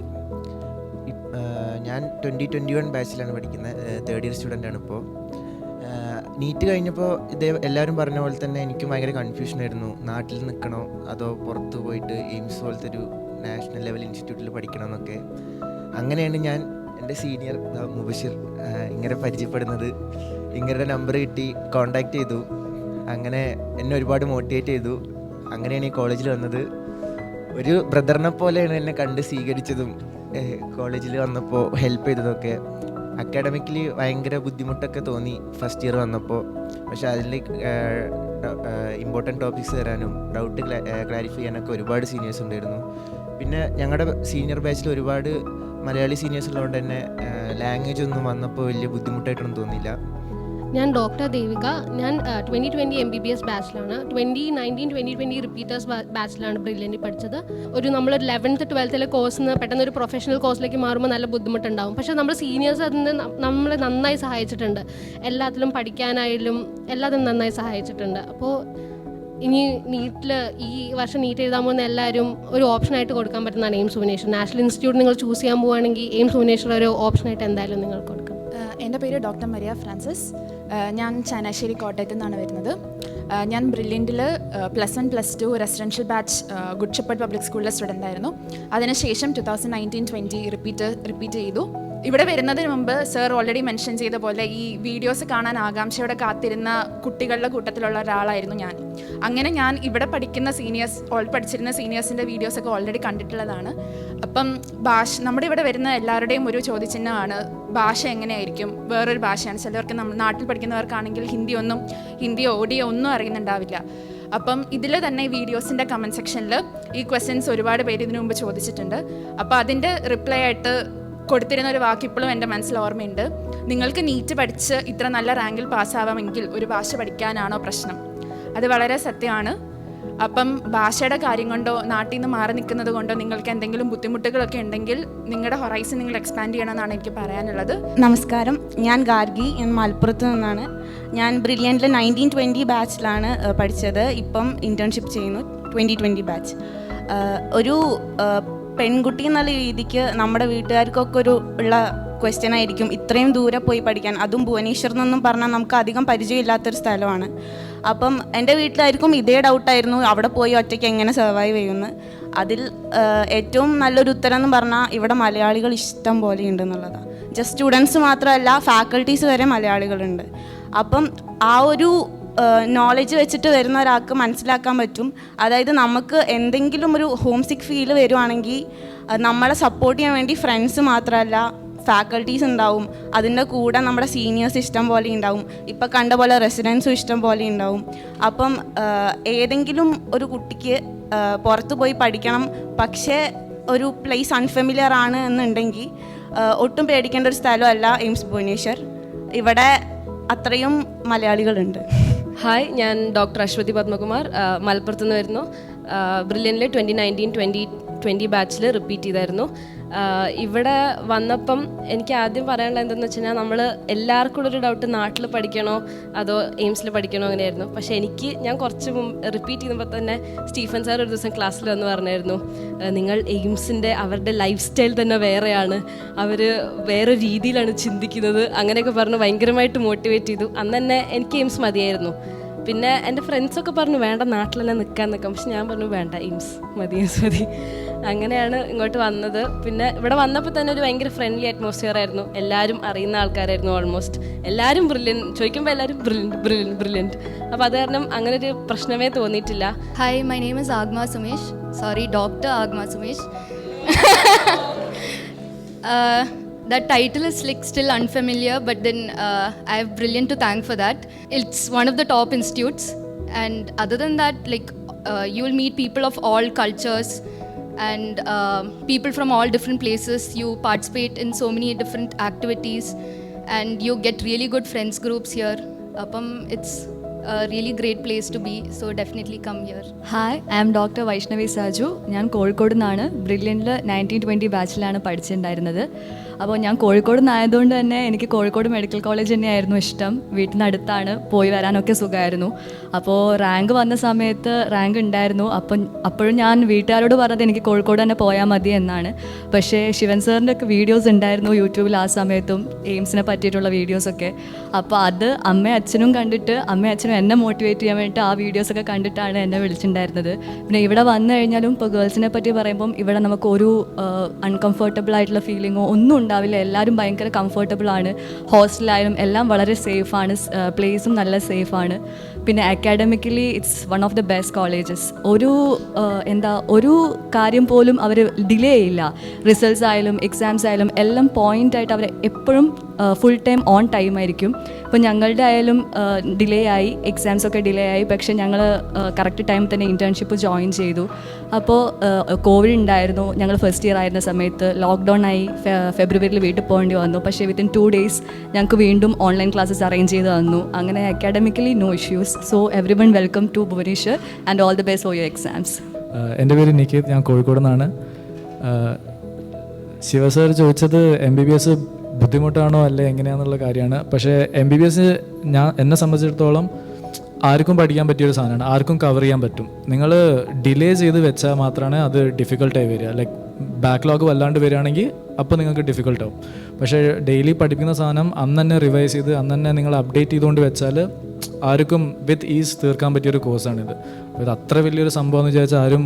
ഞാൻ 2021 ബാച്ചിലാണ് പഠിക്കുന്നത്. 3rd ഇയർ സ്റ്റുഡൻ്റാണ് ഇപ്പോൾ. നീറ്റ് കഴിഞ്ഞപ്പോൾ എല്ലാവരും പറഞ്ഞ പോലെ തന്നെ എനിക്കും ഭയങ്കര കൺഫ്യൂഷനായിരുന്നു. നാട്ടിൽ നിൽക്കണോ അതോ പുറത്ത് പോയിട്ട് എയിംസ് പോലത്തെ ഒരു നാഷണൽ ലെവൽ ഇൻസ്റ്റിറ്റ്യൂട്ടിൽ പഠിക്കണമെന്നൊക്കെ. അങ്ങനെയാണ് ഞാൻ എൻ്റെ സീനിയർ മുബഷിർ ഇങ്ങനെ പരിചയപ്പെടുന്നത്. ഇങ്ങനെ നമ്പർ കിട്ടി, കോണ്ടാക്ട് ചെയ്തു. അങ്ങനെ എന്നെ ഒരുപാട് മോട്ടിവേറ്റ് ചെയ്തു. അങ്ങനെയാണ് ഈ കോളേജിൽ വന്നത്. ഒരു ബ്രദറിനെ പോലെയാണ് എന്നെ കണ്ട് സ്വീകരിച്ചതും കോളേജിൽ വന്നപ്പോൾ ഹെൽപ്പ് ചെയ്തതൊക്കെ. അക്കാഡമിക്കലി ഭയങ്കര ബുദ്ധിമുട്ടൊക്കെ തോന്നി ഫസ്റ്റ് ഇയർ വന്നപ്പോൾ. പക്ഷെ അതിൽ ഇമ്പോർട്ടൻറ്റ് ടോപ്പിക്സ് തരാനും ഡൗട്ട് ക്ലാരിഫൈ ചെയ്യാനൊക്കെ ഒരുപാട് സീനിയേഴ്സ് ഉണ്ടായിരുന്നു. പിന്നെ ഞങ്ങളുടെ സീനിയർ ബാച്ചിൽ ഒരുപാട് മലയാളി സീനിയേഴ്സ് ഉള്ളതുകൊണ്ട് തന്നെ ലാംഗ്വേജ് ഒന്നും വന്നപ്പോൾ വലിയ ബുദ്ധിമുട്ടായിട്ടൊന്നും തോന്നിയില്ല. ഞാൻ ഡോക്ടർ ദേവിക. ഞാൻ 2020 MBBS ബാച്ചിലാണ്. 2019-2020 റിപ്പീറ്റേഴ്സ് ബാച്ചിലാണ് ബ്രില്യൻറ്റിൽ പഠിച്ചത്. നമ്മൾ 11th 12th കോഴ്സിൽ നിന്ന് പെട്ടെന്ന് ഒരു പ്രൊഫഷണൽ കോഴ്സിലേക്ക് മാറുമ്പോൾ നല്ല ബുദ്ധിമുട്ടുണ്ടാവും. പക്ഷേ നമ്മൾ സീനിയേഴ്സ് അതിന് നമ്മളെ നന്നായി സഹായിച്ചിട്ടുണ്ട്. എല്ലാത്തിലും പഠിക്കാനായാലും എല്ലാത്തിനും നന്നായി സഹായിച്ചിട്ടുണ്ട്. അപ്പോൾ ഇനി നീറ്റിൽ ഈ വർഷം നീറ്റ് എഴുതാൻ പോകുന്ന എല്ലാവരും ഒരു ഓപ്ഷനായിട്ട് കൊടുക്കാൻ പറ്റുന്നതാണ് എയിംസ് ഭുവനേശ്വർ. നാഷണൽ ഇൻസ്റ്റിറ്റ്യൂട്ട് നിങ്ങൾ ചൂസ് ചെയ്യാൻ പോവുകയാണെങ്കിൽ എയിംസ് ഭുവനേശ്വർ ഒരു ഓപ്ഷനായിട്ട് എന്തായാലും നിങ്ങൾക്ക് കൊടുക്കും. എൻ്റെ പേര് ഡോക്ടർ മരിയ ഫ്രാൻസിസ്. ഞാൻ ചങ്ങനാശ്ശേരി കോട്ടയത്തു നിന്നാണ് വരുന്നത്. ഞാൻ ബ്രില്യൻറ്റിൽ +1 +2 residential batch good shepherd public സ്കൂളിലെ സ്റ്റുഡൻ്റ് ആയിരുന്നു. അതിനുശേഷം 2019-20 റിപ്പീറ്റ് ചെയ്തു. ഇവിടെ വരുന്നതിന് മുമ്പ് സർ ഓൾറെഡി മെൻഷൻ ചെയ്ത പോലെ ഈ വീഡിയോസ് കാണാൻ ആകാംക്ഷയോടെ കാത്തിരുന്ന കുട്ടികളുടെ കൂട്ടത്തിലുള്ള ഒരാളായിരുന്നു ഞാൻ. അങ്ങനെ ഞാൻ ഇവിടെ പഠിക്കുന്ന പഠിച്ചിരുന്ന സീനിയേഴ്സിൻ്റെ വീഡിയോസൊക്കെ ഓൾറെഡി കണ്ടിട്ടുള്ളതാണ്. അപ്പം നമ്മുടെ ഇവിടെ വരുന്ന എല്ലാവരുടെയും ഒരു ചോദ്യചിഹ്നമാണ് ഭാഷ എങ്ങനെയായിരിക്കും. വേറൊരു ഭാഷയാണ്. ചിലവർക്ക് നാട്ടിൽ പഠിക്കുന്നവർക്കാണെങ്കിൽ ഹിന്ദിയോ ഓഡിയോ ഒന്നും അറിയുന്നുണ്ടാവില്ല. അപ്പം ഇതിൽ തന്നെ ഈ വീഡിയോസിൻ്റെ കമൻറ്റ് സെക്ഷനിൽ ഈ ക്വസ്റ്റ്യൻസ് ഒരുപാട് പേര് ഇതിനു മുമ്പ് ചോദിച്ചിട്ടുണ്ട്. അപ്പോൾ അതിൻ്റെ റിപ്ലൈ ആയിട്ട് കൊടുത്തിരുന്ന ഒരു വാക്ക് ഇപ്പോഴും എൻ്റെ മനസ്സിൽ ഓർമ്മയുണ്ട്. നിങ്ങൾക്ക് നീറ്റ് പഠിച്ച് ഇത്ര നല്ല റാങ്കിൽ പാസ്സാവാമെങ്കിൽ ഒരു ഭാഷ പഠിക്കാനാണോ പ്രശ്നം? അത് വളരെ സത്യമാണ്. അപ്പം ഭാഷയുടെ കാര്യം കൊണ്ടോ നാട്ടിൽ നിന്ന് മാറി നിൽക്കുന്നത് കൊണ്ടോ നിങ്ങൾക്ക് എന്തെങ്കിലും ബുദ്ധിമുട്ടുകളൊക്കെ ഉണ്ടെങ്കിൽ നിങ്ങളുടെ ഹൊറൈസൺ നിങ്ങൾ എക്സ്പാൻഡ് ചെയ്യണമെന്നാണ് എനിക്ക് പറയാനുള്ളത്. നമസ്കാരം, ഞാൻ ഗാർഗി, ഞാൻ മലപ്പുറത്ത് നിന്നാണ്. ഞാൻ ബ്രില്യൻറ്റിൽ 1920 ബാച്ചിലാണ് പഠിച്ചത്. ഇപ്പം ഇൻറ്റേൺഷിപ്പ് ചെയ്യുന്നു 2020 ബാച്ച്. ഒരു പെൺകുട്ടി എന്നുള്ള രീതിക്ക് നമ്മുടെ വീട്ടുകാർക്കൊക്കെ ഉള്ള ക്വസ്റ്റ്യൻ ആയിരിക്കും ഇത്രയും ദൂരെ പോയി പഠിക്കാൻ, അതും ഭുവനേശ്വർ എന്നൊന്നും പറഞ്ഞാൽ നമുക്ക് അധികം പരിചയമില്ലാത്തൊരു സ്ഥലമാണ്. അപ്പം എൻ്റെ വീട്ടിലായിരിക്കും ഇതേ ഡൗട്ടായിരുന്നു, അവിടെ പോയി ഒറ്റയ്ക്ക് എങ്ങനെ സർവൈവ് ചെയ്യുമെന്ന്. അതിൽ ഏറ്റവും നല്ലൊരു ഉത്തരം എന്ന് പറഞ്ഞാൽ ഇവിടെ മലയാളികൾ ഇഷ്ടം പോലെ ഉണ്ടെന്നുള്ളതാണ്. ജസ്റ്റ് സ്റ്റുഡൻസ് മാത്രമല്ല, ഫാക്കൽറ്റീസ് വരെ മലയാളികളുണ്ട്. അപ്പം ആ ഒരു നോളജ് വെച്ചിട്ട് വരുന്ന ഒരാൾക്ക് മനസ്സിലാക്കാൻ പറ്റും. അതായത് നമുക്ക് എന്തെങ്കിലും ഒരു ഹോം സിക്ക് ഫീൽ വരുവാണെങ്കിൽ നമ്മളെ സപ്പോർട്ട് ചെയ്യാൻ വേണ്ടി ഫ്രണ്ട്സ് മാത്രമല്ല ഫാക്കൽറ്റീസ് ഉണ്ടാവും, അതിൻ്റെ കൂടെ നമ്മുടെ സീനിയേഴ്സ് ഇഷ്ടം പോലെ ഉണ്ടാവും, ഇപ്പം കണ്ട പോലെ റെസിഡൻസും ഇഷ്ടം പോലെ ഉണ്ടാവും. അപ്പം ഏതെങ്കിലും ഒരു കുട്ടിക്ക് പുറത്ത് പോയി പഠിക്കണം, പക്ഷേ ഒരു പ്ലേസ് അൺഫെമിലിയർ ആണ് എന്നുണ്ടെങ്കിൽ ഒട്ടും പേടിക്കേണ്ട ഒരു സ്ഥലമല്ല എയിംസ് ഭുവനേശ്വർ. ഇവിടെ അത്രയും മലയാളികളുണ്ട്. ഹായ്, ഞാൻ ഡോക്ടർ അശ്വതി പത്മകുമാർ, മലപ്പുറത്ത് നിന്ന് വരുന്നു. ബ്രില്യൻറ്റിൽ 2019-2020 ബാച്ചിൽ റിപ്പീറ്റ് ചെയ്തായിരുന്നു. ഇവിടെ വന്നപ്പം എനിക്ക് ആദ്യം പറയാനുള്ളത് എന്തെന്ന് വെച്ച് കഴിഞ്ഞാൽ, നമ്മൾ എല്ലാവർക്കും ഉള്ളൊരു ഡൗട്ട് നാട്ടിൽ പഠിക്കണോ അതോ എയിംസിൽ പഠിക്കണോ അങ്ങനെയായിരുന്നു. പക്ഷേ ഞാൻ കുറച്ച് റിപ്പീറ്റ് ചെയ്യുമ്പോൾ തന്നെ സ്റ്റീഫൻ സാർ ഒരു ദിവസം ക്ലാസ്സിൽ വന്ന് പറഞ്ഞായിരുന്നു, നിങ്ങൾ എയിംസിൻ്റെ അവരുടെ ലൈഫ് സ്റ്റൈൽ തന്നെ വേറെയാണ്, അവർ വേറെ രീതിയിലാണ് ചിന്തിക്കുന്നത്, അങ്ങനെയൊക്കെ പറഞ്ഞ് ഭയങ്കരമായിട്ട് മോട്ടിവേറ്റ് ചെയ്തു. അന്ന് തന്നെ എനിക്ക് എയിംസ് മതിയായിരുന്നു. പിന്നെ എൻ്റെ ഫ്രണ്ട്സൊക്കെ പറഞ്ഞു വേണ്ട നാട്ടിൽ തന്നെ നിൽക്കാൻ. പക്ഷെ ഞാൻ പറഞ്ഞു വേണ്ട, എയിംസ് മതി. അങ്ങനെയാണ് ഇങ്ങോട്ട് വന്നത്. പിന്നെ ഇവിടെ വന്നപ്പോൾ തന്നെ ഒരു ഭയങ്കര ഫ്രണ്ട്ലി അറ്റ്മോസ്ഫിയർ ആയിരുന്നു. എല്ലാവരും അറിയുന്ന ആൾക്കാരായിരുന്നു. ഓൾമോസ്റ്റ് എല്ലാവരും ബ്രില്യൻറ്റ്, ചോദിക്കുമ്പോൾ എല്ലാവരും ബ്രില്യൻറ്റ്. അപ്പോൾ അത് കാരണം അങ്ങനെ ഒരു പ്രശ്നമേ തോന്നിയിട്ടില്ല. Hi, my name is Agma Sumesh. Sorry, doctor Agma Sumesh. That title is like still unfamiliar, but then I have Brilliant to thank for that. It's one of the top institutes, and other than that, like you will meet people of all cultures and people from all different places. You participate in so many different activities, and you get really good friends groups here. It's a really great place to be, so definitely come here. Hi, I am Dr. Vaishnavi Saju. ഞാൻ കോഴിക്കോട് നിന്നാണ്. ബ്രില്യൻറ്റിൽ 1920 ബാച്ചിലാണ് പഠിച്ചിട്ടുണ്ടായിരുന്നത്. അപ്പോൾ ഞാൻ കോഴിക്കോട് നിന്നായതുകൊണ്ട് തന്നെ എനിക്ക് കോഴിക്കോട് മെഡിക്കൽ കോളേജ് തന്നെയായിരുന്നു ഇഷ്ടം. വീട്ടിനടുത്താണ്, പോയി വരാനൊക്കെ സുഖമായിരുന്നു. അപ്പോൾ റാങ്ക് വന്ന സമയത്ത് റാങ്ക് ഉണ്ടായിരുന്നു. അപ്പോഴും ഞാൻ വീട്ടുകാരോട് പറഞ്ഞത് എനിക്ക് കോഴിക്കോട് തന്നെ പോയാൽ മതി എന്നാണ്. പക്ഷേ ശിവൻ സാറിൻ്റെ ഒക്കെ വീഡിയോസ് ഉണ്ടായിരുന്നു യൂട്യൂബിൽ ആ സമയത്തും, എയിംസിനെ പറ്റിയിട്ടുള്ള വീഡിയോസൊക്കെ. അപ്പോൾ അത് അമ്മയും അച്ഛനും കണ്ടിട്ട്, അമ്മയും അച്ഛനും എന്നെ മോട്ടിവേറ്റ് ചെയ്യാൻ വേണ്ടിയിട്ട് ആ വീഡിയോസൊക്കെ കണ്ടിട്ടാണ് എന്നെ വിളിച്ചിട്ടുണ്ടായിരുന്നത്. പിന്നെ ഇവിടെ വന്നു കഴിഞ്ഞാലും ഇപ്പോൾ ഗേൾസിനെ പറ്റി പറയുമ്പം ഇവിടെ നമുക്കൊരു അൺകംഫർട്ടബിൾ ആയിട്ടുള്ള ഫീലിങ്ങോ ഒന്നും ഉണ്ടാവില്ല. എല്ലാവരും ഭയങ്കര കംഫർട്ടബിളാണ്. ഹോസ്റ്റലായാലും എല്ലാം വളരെ സേഫാണ്, പ്ലേസും നല്ല സേഫാണ്. പിന്നെ academically it's one of the best colleges. ഒരു കാര്യം പോലും അവർ ഡിലേ ചെയ്യില്ല. റിസൾട്ട്സ് ആയാലും എക്സാംസ് ആയാലും എല്ലാം പോയിൻ്റായിട്ട് അവർ എപ്പോഴും ഫുൾ ടൈം ഓൺ ടൈം ആയിരിക്കും. ഇപ്പോൾ ഞങ്ങളുടെ ആയാലും ഡിലേ ആയി, എക്സാംസൊക്കെ ഡിലേ ആയി, പക്ഷേ ഞങ്ങൾ കറക്റ്റ് ടൈം തന്നെ ഇൻറ്റേൺഷിപ്പ് ജോയിൻ ചെയ്തു. അപ്പോൾ കോവിഡ് ഉണ്ടായിരുന്നു, ഞങ്ങൾ ഫസ്റ്റ് ഇയർ ആയിരുന്ന സമയത്ത് ലോക്ക്ഡൗൺ ആയി, ഫെബ്രുവരിയിൽ വീട്ടിൽ പോകേണ്ടി വന്നു. പക്ഷേ വിത്തിൻ 2 days ഞങ്ങൾക്ക് വീണ്ടും ഓൺലൈൻ ക്ലാസ്സസ് അറേഞ്ച് ചെയ്ത് തന്നു. അങ്ങനെ academically no issues. So everyone welcome to Bhubaneswar and all the best for your exams. എൻ്റെ പേര് നിഖിത്, ഞാൻ കോഴിക്കോട് നിന്നാണ്. ശിവ സാർ ചോദിച്ചത് MBBS ബുദ്ധിമുട്ടാണോ അല്ലേ എങ്ങനെയാണെന്നുള്ള കാര്യമാണ്. പക്ഷേ MBBS എന്നെ സംബന്ധിച്ചിടത്തോളം ആർക്കും പഠിക്കാൻ പറ്റിയൊരു സാധനമാണ്, ആർക്കും കവർ ചെയ്യാൻ പറ്റും. നിങ്ങൾ ഡിലേ ചെയ്ത് വെച്ചാൽ മാത്രമാണ് അത് ഡിഫിക്കൽട്ടായി വരിക. ലൈക്ക് ബാക്ക്ലോഗ് വല്ലാണ്ട് വരികയാണെങ്കിൽ അപ്പോൾ നിങ്ങൾക്ക് ഡിഫിക്കൽട്ടാവും. പക്ഷേ ഡെയിലി പഠിക്കുന്ന സാധനം അന്ന് തന്നെ റിവൈസ് ചെയ്ത് അന്ന് തന്നെ നിങ്ങൾ അപ്ഡേറ്റ് ചെയ്തുകൊണ്ട് വെച്ചാൽ ആർക്കും വിത്ത് ഈസ് തീർക്കാൻ പറ്റിയൊരു കോഴ്സാണിത്. അപ്പോൾ ഇത് അത്ര വലിയൊരു സംഭവം എന്ന് വിചാരിച്ചാൽ ആരും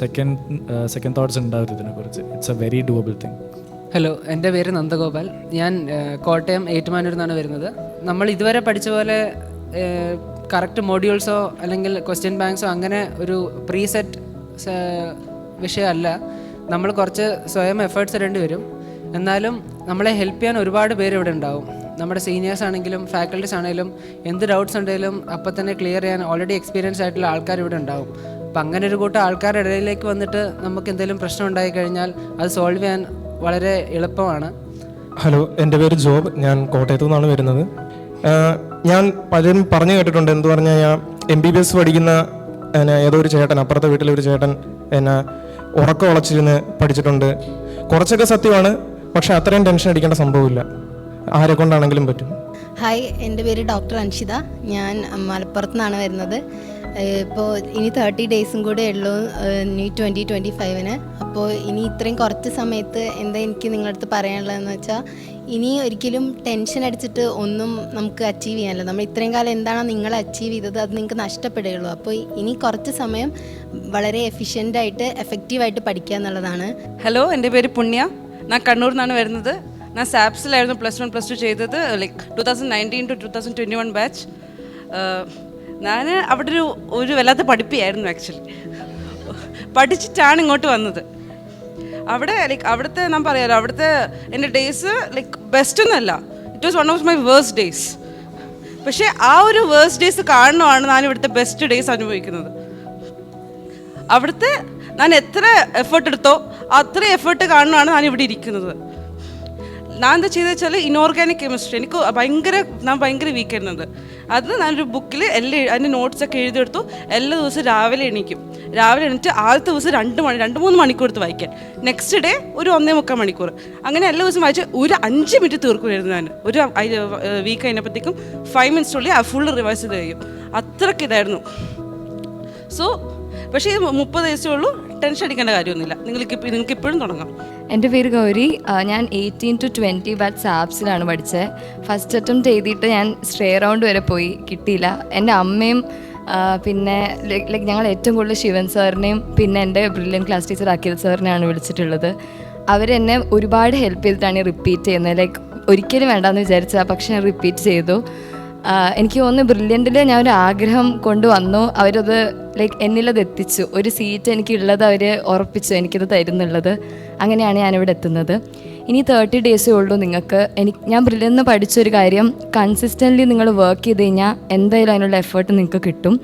സെക്കൻഡ് തോട്ട്സ് ഉണ്ടാവരുത് ഇതിനെക്കുറിച്ച്. It's a very doable thing. Hello, എൻ്റെ പേര് നന്ദഗോപാൽ. ഞാൻ കോട്ടയം ഏറ്റുമാനൂരിൽ നിന്നാണ് വരുന്നത്. നമ്മൾ ഇതുവരെ പഠിച്ച പോലെ കറക്റ്റ് മോഡ്യൂൾസോ അല്ലെങ്കിൽ ക്വസ്റ്റ്യൻ ബാങ്ക്സോ അങ്ങനെ ഒരു പ്രീസെറ്റ് വിഷയമല്ല. നമ്മൾ കുറച്ച് സ്വയം എഫേർട്സ് ഇടേണ്ടി വരും. എന്നാലും നമ്മളെ ഹെൽപ്പ് ചെയ്യാൻ ഒരുപാട് പേര് ഇവിടെ ഉണ്ടാവും. നമ്മുടെ സീനിയേഴ്സ് ആണെങ്കിലും ഫാക്കൽറ്റീസ് ആണെങ്കിലും എന്ത് ഡൗട്ട്സ് ഉണ്ടെങ്കിലും അപ്പം തന്നെ ക്ലിയർ ചെയ്യാൻ ഓൾറെഡി എക്സ്പീരിയൻസ് ആയിട്ടുള്ള ആൾക്കാർ ഇവിടെ ഉണ്ടാവും. അപ്പം അങ്ങനെ ഒരു കൂട്ടം ആൾക്കാരുടെ ഇടയിലേക്ക് വന്നിട്ട് നമുക്ക് എന്തെങ്കിലും പ്രശ്നം ഉണ്ടായി കഴിഞ്ഞാൽ അത് സോൾവ് ചെയ്യാൻ വളരെ എളുപ്പമാണ്. ഹലോ, എൻ്റെ പേര് ജോബ്. ഞാൻ കോട്ടയത്തു നിന്നാണ് വരുന്നത്. ഞാൻ പലരും പറഞ്ഞു കേട്ടിട്ടുണ്ട്, എന്ത് പറഞ്ഞാൽ ഞാൻ MBBS പഠിക്കുന്ന എന്നെ ഏതോ ഒരു ചേട്ടൻ, അപ്പുറത്തെ വീട്ടിലെ ഒരു ചേട്ടൻ എന്നെ ഉറക്കം ഉളച്ചിരുന്ന് പഠിച്ചിട്ടുണ്ട്. കുറച്ചൊക്കെ സത്യമാണ്, പക്ഷെ അത്രയും ടെൻഷൻ അടിക്കേണ്ട സംഭവമില്ല, ആരെ കൊണ്ടാണെങ്കിലും പറ്റും. ഹായ്, എൻ്റെ പേര് ഡോക്ടർ അൻഷിത. ഞാൻ മലപ്പുറത്ത് നിന്നാണ് വരുന്നത്. ഇപ്പോൾ ഇനി 30 ഡേയ്സും കൂടെ ഉള്ളൂ ഇനി 2025-ന്. അപ്പോൾ ഇനി ഇത്രയും കുറച്ച് സമയത്ത് എന്താ എനിക്ക് നിങ്ങളുടെ അടുത്ത് പറയാനുള്ളതെന്ന് വെച്ചാൽ, ഇനി ഒരിക്കലും ടെൻഷൻ അടിച്ചിട്ട് ഒന്നും നമുക്ക് അച്ചീവ് ചെയ്യാനല്ലോ. നമ്മൾ ഇത്രയും കാലം എന്താണോ നിങ്ങൾ അച്ചീവ് ചെയ്തത് അത് നിങ്ങൾക്ക് നഷ്ടപ്പെടുകയുള്ളൂ. അപ്പോൾ ഇനി കുറച്ച് സമയം വളരെ എഫിഷ്യൻ്റായിട്ട് എഫക്റ്റീവായിട്ട് പഠിക്കുക എന്നുള്ളതാണ്. ഹലോ, എൻ്റെ പേര് പുണ്യ. ഞാൻ കണ്ണൂരിൽ നിന്നാണ് വരുന്നത്. ഞാൻ സാപ്സിലായിരുന്നു +1 +2 ചെയ്തത്, ലൈക്ക് 2019 to 2021 ബാച്ച്. ഞാൻ അവിടെ ഒരു വല്ലാത്ത പഠിപ്പിയായിരുന്നു. ആക്ച്വലി പഠിച്ചിട്ടാണ് ഇങ്ങോട്ട് വന്നത്. അവിടെ ലൈക്ക് അവിടുത്തെ ഞാൻ പറയാമല്ലോ, അവിടുത്തെ എൻ്റെ ഡേയ്സ് ലൈക്ക് ബെസ്റ്റ് ഒന്നുമല്ല. It was one of my worst days. പക്ഷേ ആ ഒരു വേഴ്സ്റ്റ് ഡേയ്സ് കാരണമാണ് ഞാൻ ഇവിടുത്തെ ബെസ്റ്റ് ഡേയ്സ് അനുഭവിക്കുന്നത്. അവിടുത്തെ ഞാൻ എത്ര എഫേർട്ട് എടുത്തോ അത്ര എഫേർട്ട് കാരണമാണ് ഞാൻ ഇവിടെ ഇരിക്കുന്നത്. ഞാൻ എന്താ ചെയ്തെന്ന് വെച്ചാൽ ഇനോർഗാനിക് കെമിസ്ട്രി എനിക്ക് ഭയങ്കര വീക്ക് ആയിരുന്നത്. അത് ഞാനൊരു ബുക്കിൽ അതിൻ്റെ നോട്ട്സൊക്കെ എഴുതിയെടുത്തു. എല്ലാ ദിവസവും രാവിലെ എണീക്കും. രാവിലെ എണീറ്റ് ആദ്യത്തെ ദിവസം 2-3 മണിക്കൂർ എടുത്ത് വായിക്കാൻ, നെക്സ്റ്റ് ഡേ ഒരു 1.25 മണിക്കൂർ, അങ്ങനെ എല്ലാ ദിവസവും വായിച്ച് ഒരു 5 മിനിറ്റ് തീർക്കുമായിരുന്നു. ഞാൻ ഒരു വീക്ക് കഴിഞ്ഞപ്പോഴത്തേക്കും 5 മിനിറ്റ്സിനുള്ളിൽ ഫുൾ റിവൈസ് ചെയ്ത് കഴിയും. അത്രയ്ക്ക് ഇതായിരുന്നു. സോ പക്ഷേ ഇത് 30 ദിവസമേ ഉള്ളൂ, ടെൻഷൻ അടിക്കേണ്ട കാര്യമൊന്നുമില്ല. നിങ്ങൾക്ക് ഇപ്പോഴും തുടങ്ങാം. എൻ്റെ പേര് ഗൗരി. ഞാൻ 18 to 20 ബാച്ച് സാപ്സിലാണ് പഠിച്ചത്. ഫസ്റ്റ് അറ്റംപ്റ്റ് എഴുതിയിട്ട് ഞാൻ സ്റ്റേ റൗണ്ട് വരെ പോയി, കിട്ടിയില്ല. എൻ്റെ അമ്മയും പിന്നെ ലൈക്ക് ഞങ്ങൾ ഏറ്റവും കൂടുതൽ ശിവൻ സാറിനെയും പിന്നെ എൻ്റെ ബ്രില്യൻ ക്ലാസ് ടീച്ചർ അഖിൽ സാറിനെയാണ് വിളിച്ചിട്ടുള്ളത്. അവരെന്നെ ഒരുപാട് ഹെൽപ്പ് ചെയ്തിട്ടാണ് റിപ്പീറ്റ് ചെയ്യുന്നത്. ലൈക്ക് ഒരിക്കലും വേണ്ടാന്ന് വിചാരിച്ചാൽ പക്ഷെ ഞാൻ റിപ്പീറ്റ് ചെയ്തു. എനിക്ക് തോന്നുന്നു ബ്രില്യൻറ്റിൽ ഞാൻ ഒരു ആഗ്രഹം കൊണ്ടുവന്നു, അവരത് ലൈക്ക് എന്നിലത് എത്തിച്ചു. ഒരു സീറ്റ് എനിക്കുള്ളത് അവർ ഉറപ്പിച്ചു, എനിക്കത് തരുന്നുള്ളത്. അങ്ങനെയാണ് ഞാനിവിടെ എത്തുന്നത്. ഇനി 30 ഡേയ്സേ ഉള്ളൂ നിങ്ങൾക്ക്. ഞാൻ ബ്രില്യൻറ്റ് പഠിച്ചൊരു കാര്യം, കൺസിസ്റ്റൻ്റ്ലി നിങ്ങൾ വർക്ക് ചെയ്ത് കഴിഞ്ഞാൽ എന്തായാലും അതിനുള്ള എഫേർട്ട് നിങ്ങൾക്ക് കിട്ടും.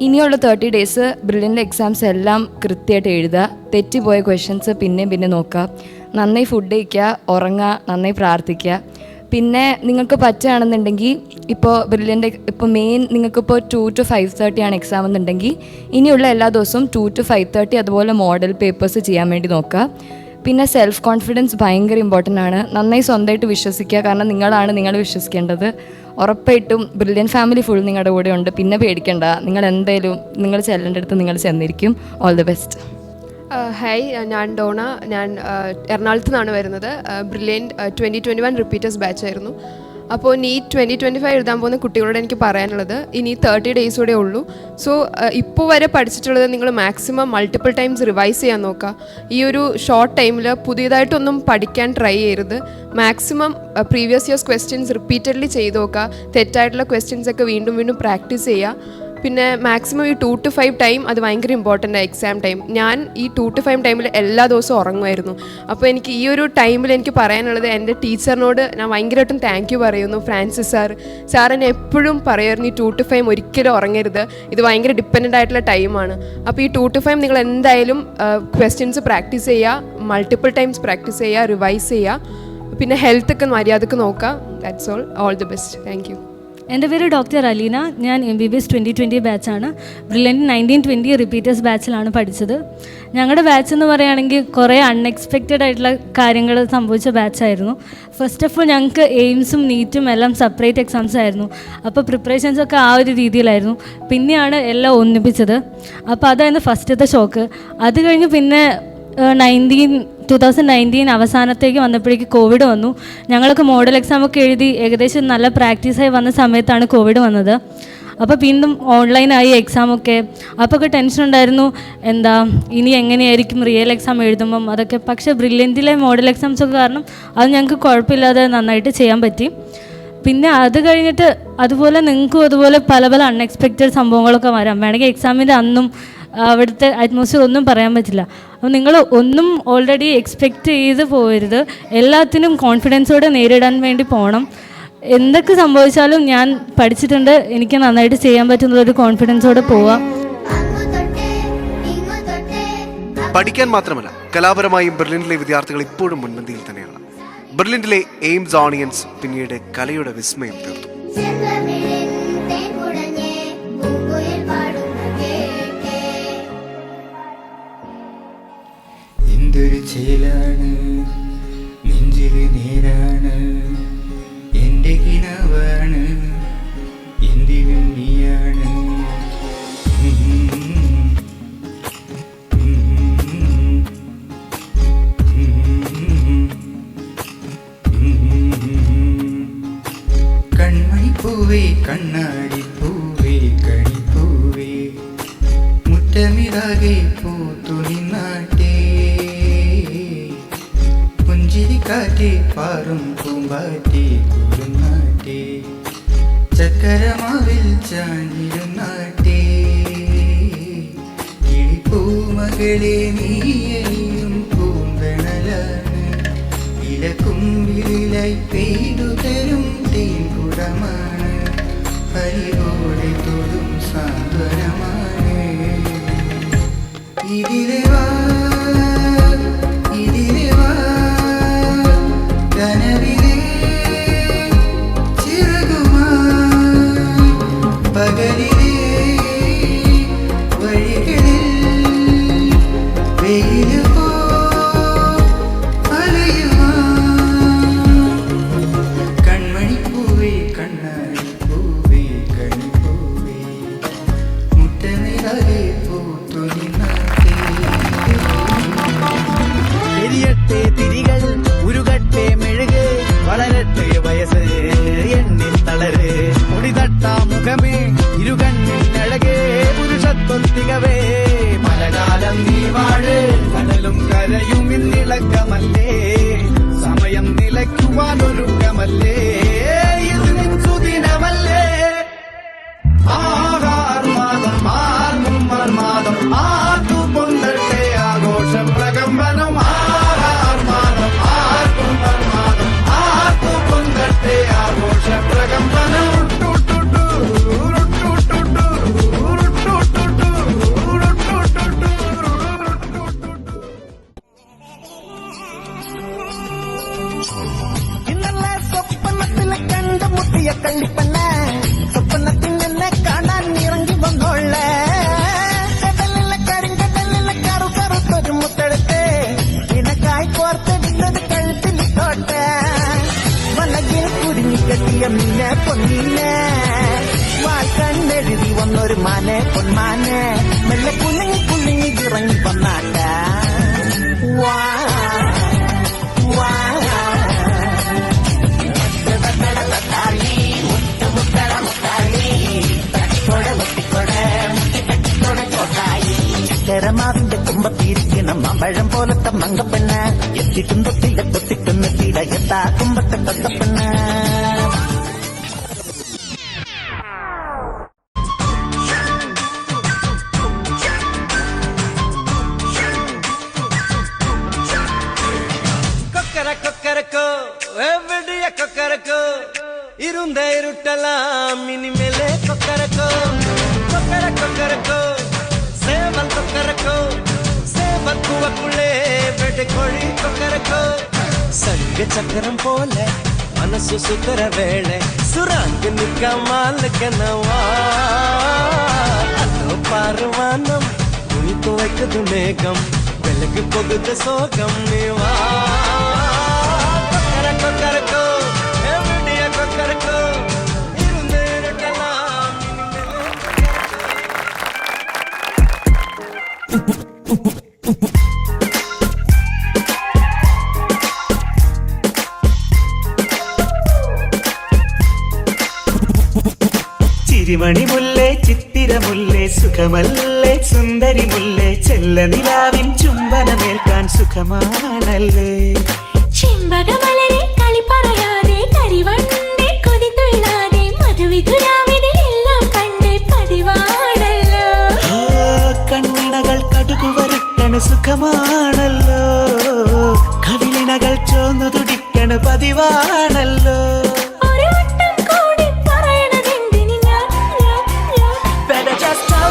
ഇനിയുള്ള 30 ഡേയ്സ് ബ്രില്യൻ്റ് എക്സാംസ് എല്ലാം കൃത്യമായിട്ട് എഴുതുക. തെറ്റിപ്പോയ ക്വസ്റ്റ്യൻസ് പിന്നെ നോക്കുക. നന്നായി ഫുഡ് കഴിക്കുക, ഉറങ്ങുക, നന്നായി പ്രാർത്ഥിക്കുക. പിന്നെ നിങ്ങൾക്ക് പറ്റുകയാണെന്നുണ്ടെങ്കിൽ ഇപ്പോൾ ബ്രില്യൻ്റ് ഇപ്പോൾ മെയിൻ നിങ്ങൾക്കിപ്പോൾ 2 to 5:30 ആണ് എക്സാം എന്നുണ്ടെങ്കിൽ ഇനിയുള്ള എല്ലാ ദിവസവും 2 to 5:30 അതുപോലെ മോഡൽ പേപ്പേഴ്സ് ചെയ്യാൻ വേണ്ടി നോക്കുക. പിന്നെ സെൽഫ് കോൺഫിഡൻസ് ഭയങ്കര ഇമ്പോർട്ടൻ്റ് ആണ്. നന്നായി സ്വന്തമായിട്ട് വിശ്വസിക്കുക, കാരണം നിങ്ങളാണ് നിങ്ങൾ വിശ്വസിക്കേണ്ടത്. ഉറപ്പായിട്ടും ബ്രില്യൻ ഫാമിലി ഫുൾ നിങ്ങളുടെ കൂടെ ഉണ്ട്. പിന്നെ പേടിക്കേണ്ട, നിങ്ങൾ എന്തായാലും നിങ്ങൾ ചെല്ലേണ്ട അടുത്ത് നിങ്ങൾ ചെന്നിരിക്കും. All the best. ഹായ്, ഞാൻ ഡോണ. ഞാൻ എറണാകുളത്ത് നിന്നാണ് വരുന്നത്. ബ്രില്യൻ 2021 റിപ്പീറ്റേഴ്സ് ബാച്ചായിരുന്നു. അപ്പോൾ നീറ്റ് 2025 എഴുതാൻ പോകുന്ന കുട്ടികളോട് എനിക്ക് പറയാനുള്ളത്, ഇനി 30 ഡേയ്സ് കൂടെ ഉള്ളൂ. സോ ഇപ്പോൾ വരെ പഠിച്ചിട്ടുള്ളത് നിങ്ങൾ മാക്സിമം മൾട്ടിപ്പിൾ ടൈംസ് റിവൈസ് ചെയ്യാൻ നോക്കുക. ഈ ഒരു ഷോർട്ട് ടൈമിൽ പുതിയതായിട്ടൊന്നും പഠിക്കാൻ ട്രൈ ചെയ്യരുത്. Maximum previous years questions repeatedly ചെയ്ത് നോക്കുക. തെറ്റായിട്ടുള്ള ക്വസ്റ്റ്യൻസൊക്കെ വീണ്ടും പ്രാക്ടീസ് ചെയ്യുക. പിന്നെ മാക്സിമം ഈ 2 to 5 ടൈം അത് ഭയങ്കര ഇമ്പോർട്ടൻ്റ് ആണ്. എക്സാം ടൈം ഞാൻ ഈ 2 to 5 ടൈമിൽ എല്ലാ ദിവസവും ഉറങ്ങുമായിരുന്നു. അപ്പോൾ എനിക്ക് ഈ ഒരു ടൈമിൽ എനിക്ക് പറയാനുള്ളത്, എൻ്റെ ടീച്ചറിനോട് ഞാൻ ഭയങ്കരമായിട്ടും താങ്ക് യു പറയുന്നു. ഫ്രാൻസിസ് സാർ എന്നെ എപ്പോഴും പറയുമായിരുന്നു, ഈ 2 to 5 ഒരിക്കലും ഉറങ്ങരുത്, ഇത് ഭയങ്കര ഡിപ്പെൻഡൻ്റ് ആയിട്ടുള്ള ടൈമാണ്. അപ്പോൾ ഈ 2 to 5 നിങ്ങൾ എന്തായാലും ക്വസ്റ്റ്യൻസ് പ്രാക്ടീസ് ചെയ്യുക, മൾട്ടിപ്പിൾ ടൈംസ് പ്രാക്ടീസ് ചെയ്യുക, റിവൈസ് ചെയ്യുക. പിന്നെ ഹെൽത്തൊക്കെ മര്യാദക്ക് നോക്കുക. That's all the best. Thank you. എൻ്റെ പേര് ഡോക്ടർ അലീന. ഞാൻ MBBS 2020 ബാച്ചാണ്. ബ്രില്യൻറ്റ് 1920 റിപ്പീറ്റേഴ്സ് ബാച്ചിലാണ് പഠിച്ചത്. ഞങ്ങളുടെ ബാച്ച് എന്ന് പറയുകയാണെങ്കിൽ കുറേ അൺഎക്സ്പെക്റ്റഡ് ആയിട്ടുള്ള കാര്യങ്ങൾ സംഭവിച്ച ബാച്ചായിരുന്നു. ഫസ്റ്റ് ഓഫ് ഓൾ ഞങ്ങൾക്ക് എയിംസും നീറ്റും എല്ലാം സെപ്പറേറ്റ് എക്സാംസ് ആയിരുന്നു. അപ്പോൾ പ്രിപ്പറേഷൻസൊക്കെ ആ ഒരു രീതിയിലായിരുന്നു. പിന്നെയാണ് എല്ലാം ഒന്നിപ്പിച്ചത്. അപ്പോൾ അതായിരുന്നു ഫസ്റ്റത്തെ ഷോക്ക്. അത് കഴിഞ്ഞ് പിന്നെ 2019 അവസാനത്തേക്ക് വന്നപ്പോഴേക്ക് കോവിഡ് വന്നു. ഞങ്ങളൊക്കെ മോഡൽ എക്സാമൊക്കെ എഴുതി ഏകദേശം നല്ല പ്രാക്ടീസായി വന്ന സമയത്താണ് കോവിഡ് വന്നത്. അപ്പോൾ വീണ്ടും ഓൺലൈനായി എക്സാമൊക്കെ. അപ്പോൾ ഒക്കെ ടെൻഷൻ ഉണ്ടായിരുന്നു, ഇനി എങ്ങനെയായിരിക്കും റിയൽ എക്സാം എഴുതുമ്പം അതൊക്കെ. പക്ഷേ ബ്രില്യൻറ്റിലെ മോഡൽ എക്സാംസൊക്കെ കാരണം അത് ഞങ്ങൾക്ക് കുഴപ്പമില്ലാതെ നന്നായിട്ട് ചെയ്യാൻ പറ്റി. പിന്നെ അത് കഴിഞ്ഞിട്ട് അതുപോലെ നിങ്ങൾക്കും അതുപോലെ പല അൺഎക്സ്പെക്റ്റഡ് സംഭവങ്ങളൊക്കെ വരാം. വേണമെങ്കിൽ എക്സാമിൻ്റെ അന്നും അവിടുത്തെ അറ്റ്മോസ്ഫിയർ ഒന്നും പറയാൻ പറ്റില്ല. അപ്പോൾ നിങ്ങൾ ഒന്നും ഓൾറെഡി എക്സ്പെക്റ്റ് ചെയ്ത് പോകരുത്. എല്ലാത്തിനും കോൺഫിഡൻസോടെ നേരിടാൻ വേണ്ടി പോകണം. എന്തൊക്കെ സംഭവിച്ചാലും ഞാൻ പഠിച്ചിട്ടുണ്ട്, എനിക്ക് നന്നായിട്ട് ചെയ്യാൻ പറ്റുന്നൊരു കോൺഫിഡൻസോടെ പോവാം. പഠിക്കാൻ മാത്രമല്ല, കലാപരമായും ബെർലിനിലെ വിദ്യാർത്ഥികൾ ഇപ്പോഴും മുൻപന്തിയിൽ തന്നെയാണ്. ബെർലിനിലെ എയിംസ് ഓണിയൻസ് പിന്നീട് കലയുടെ വിസ്മയം തീർത്തു. ചേലാണ് നെഞ്ചില് നേരാണ് എൻ്റെ കിനാവാണ് എന്തിനും നീയാണ് കൺമണിപ്പൂവേ കണ്ണാടിപ്പൂവേ കണിപ്പൂവേ മുറ്റമിതാകെ പൂത്തു നിന്നാട്ടേ പുഞ്ചിരിക്കാറ്റേ പാറും പൂമ്പാറ്റേ കുറുനാട്ടേ ചക്കരമാവിൽ ചാഞ്ഞിരുന്നാട്ടേ കിളിപ്പൂമകളെ നീയും പൂമ്പണലാണ് ഇലക്കുമ്പിലായി പെയ്തു തരും തേൻകുടമാണ് ഹരിയോടെ തൊടും സാന്ത്വനമാണ് ഇതിലെ വാ ഇതിലെ വാ കനവിലെ ചിറകുമായി പകലിലെ വഴികളിൽ വെയില് പോ അലയുമാ കൺമണിപ്പൂവേ കണ്ണാടിപ്പൂവേ കണിപ്പൂവേ മുറ്റനിലാകെ പൂത്തു നിന്നാട്ടേ എരിയട്ടെ തിരികൾ ഉരുകട്ടെ മെഴുക് വളരട്ടെ വയസ്സ് എണ്ണിൽ തളര് മുടിതട്ടാ മുഖമേ ഇരുകണ്ണിൽ അഴകേ പുരുഷത്വത്തികവേ മലകാലം നീ വാഴ് കടലും കരയും ഇന്നിളക്കമല്ലേ സമയം നിലയ്ക്കുവാനൊരുക്കമല്ലേ ഇത് നിൻ സുദിനമല്ലേ ആഹാർമാദം ആർമും മാർമാദം ആർക്കു പൊന്തട്ടെ ആഘോഷ പ്രകമ്പനം ആഹാർമാദം ആർക്കും മാർമാദം ആർക്കു പൊന്തട്ടെ ആഘോഷ പ്രകമ്പനം ഇന്നലെ സ്വപ്നത്തിലെ കണ്ടുമുട്ടിയ കള്ളിപ്പണ്ണ സ്വപ്നത്തിൽ നിന്നെ കാണാൻ ഇറങ്ങി വന്നോളെ കടലിലെ കരിങ്കടലിലെ കറുകറുത്തൊരു മുത്തെടുത്ത് നിനക്കായി കോർത്തെടുത്തത് കഴുത്തിലിട്ടോട്ടെ വലകിൽ കുരുങ്ങിക്കെട്ടിയ മീനെ പൊന്നീനെ വാഴ്ക്കണ്ണെഴുതി വന്നൊരു മാനെ പൊന്മാനെ മെല്ലെ കുലുങ്ങി കുലുങ്ങി ഇറങ്ങി വന്നാട്ട വാ വാ ചക്കരമാവിന്റെ കുമ്പത്തിരിക്കണം മമ്പഴം പോലത്തെ മങ്കപ്പെണ്ണ എത്തിട്ടും തൊട്ടില്ല തൊട്ടിട്ടും നെത്തിട എത്താ കുമ്പത്തെ കൊത്തപ്പെണ്ണ கொக்கரக்கோ எவ்வளிய கொக்கரக்கோ இருந்த இருட்டலாம் இனிமேலே கொக்கரக்கோ கொக்கரக்கோ சேவல் கொக்கரக்கோ சேவல் கூவக்குள்ளே வெடி கோழி கொக்கரக்கோ சங்க சக்கரம் போல மனசு சுத்தர வேளை சுராங்கு நிக்க மாலுக்கனவா அதோ பாருவானம் துணி துவைக்குது மேகம் வெளுக்கு போகுது சோகம் நீவா கொக்கரக்கோ எவ்வளிய கொக்கரக்கோ இருந்த இருட்டலாம் ചിരിമണി മുല്ലേ ചിത്തിരമുല്ലേ സുഖമല്ലേ സുന്ദരി മുല്ലേ ചെല്ല നിലാവിൻ ചുംബനമേൽക്കാൻ സുഖമാണല്ലേ ചെമ്പകമലരെ കളി പറയാതെ കരിവണ്ടേ കൊതിതൊഴിലാതെ മധുവിധുരാവിനെല്ലാം കണ്ട് പതിവാണല്ലോ കണ്ണിണകൾ കടുകു വരുത്തണ സുഖമാണല്ലോ കവിളിണകൾ ചോന്നു തുടിക്കണ പതിവാണല്ലോ ഒരു വട്ടം കൂടി പറയണതെന്തിന് ഞാൻ Better just tell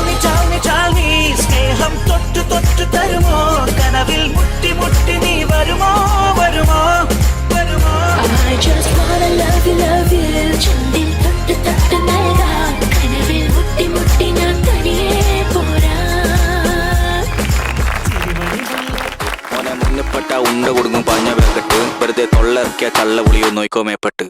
me സ്നേഹം തൊട്ടു തൊട്ടു തരുമോ കനവിൽ മുട്ടി മുട്ടി നീ വരുമോ വരുമോ വരുമോ I just wanna love you ചുണ്ടിൽ തൊട്ട് തൊട്ട് നൽകാം കനവിൽ മുട്ടി മുട്ടി ഞാൻ തനിയെ പോരാ മുന്നപ്പെട്ട കൊടുങ്ങും പാഞ്ഞ വേഗട്ട് വെറുതെ തൊള്ളയിറക്കിയ കള്ള പുളിയോ നോയിക്കോ മേപ്പെട്ട്.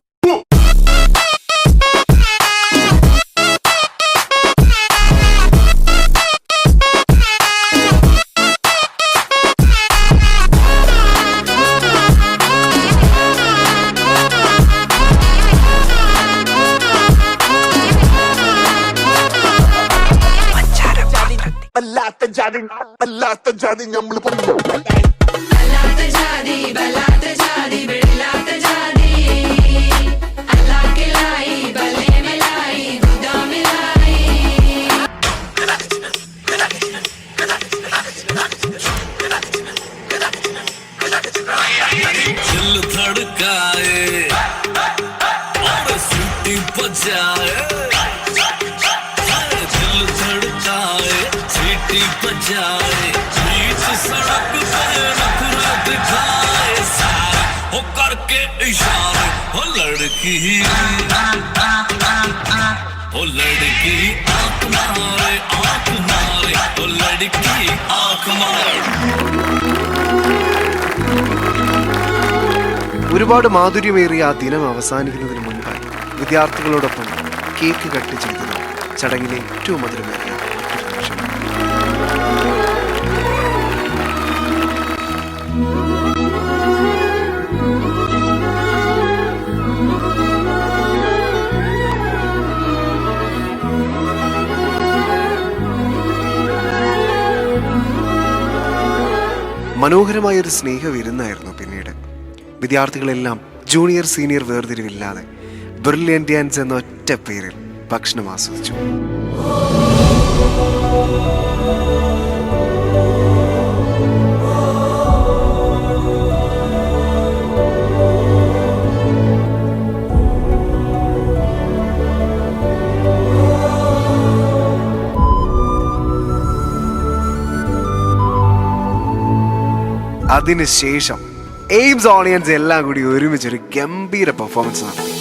അല്ലാത്ത ജാതി നമ്മള് പറഞ്ഞു. ഒരുപാട് മാധുര്യമേറിയ ആ ദിനം അവസാനിക്കുന്നതിന് മുൻപായി വിദ്യാർത്ഥികളോടൊപ്പം കേക്ക് കട്ട് ചെയ്തത് ചടങ്ങിലെ ഏറ്റവും മധുരമേറിയ മനോഹരമായൊരു സ്നേഹവിരുന്നായിരുന്നു. പിന്നീട് വിദ്യാർത്ഥികളെല്ലാം ജൂനിയർ സീനിയർ വേർതിരിവില്ലാതെ ബ്രില്യൻറ്റിയൻസ് എന്ന ഒറ്റ പേരിൽ ഭക്ഷണം ആസ്വദിച്ചു. അതിനുശേഷം എയിംസ് ഓഡിയൻസ് എല്ലാം കൂടി ഒരുമിച്ചൊരു ഗംഭീര പെർഫോമൻസ് നടത്തി.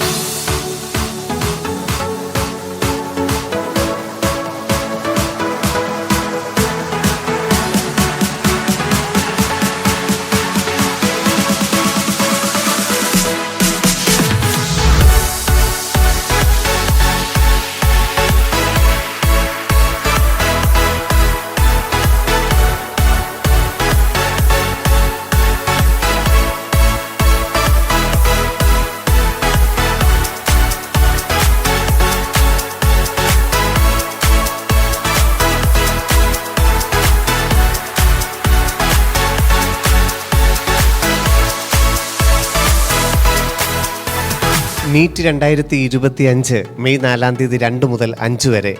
നീറ്റ് 2025 മെയ് 4 2 മുതൽ 5 വരെ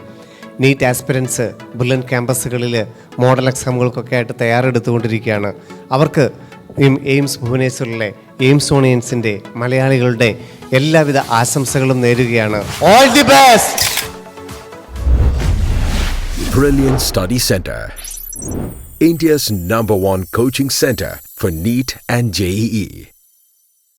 നീറ്റ് ആസ്പിരൻസ് ബുള്ളൻ ക്യാമ്പസുകളിൽ മോഡൽ എക്സാമുകൾക്കൊക്കെ ആയിട്ട് തയ്യാറെടുത്തുകൊണ്ടിരിക്കുകയാണ്. അവർക്ക് എയിംസ് ഭുവനേശ്വറിലെ എയിംസ് ഓണിയൻസിൻ്റെ മലയാളികളുടെ എല്ലാവിധ ആശംസകളും നേരുകയാണ്. All the best. Brilliant Study Center, India's #1 coaching center for NEET and JEE.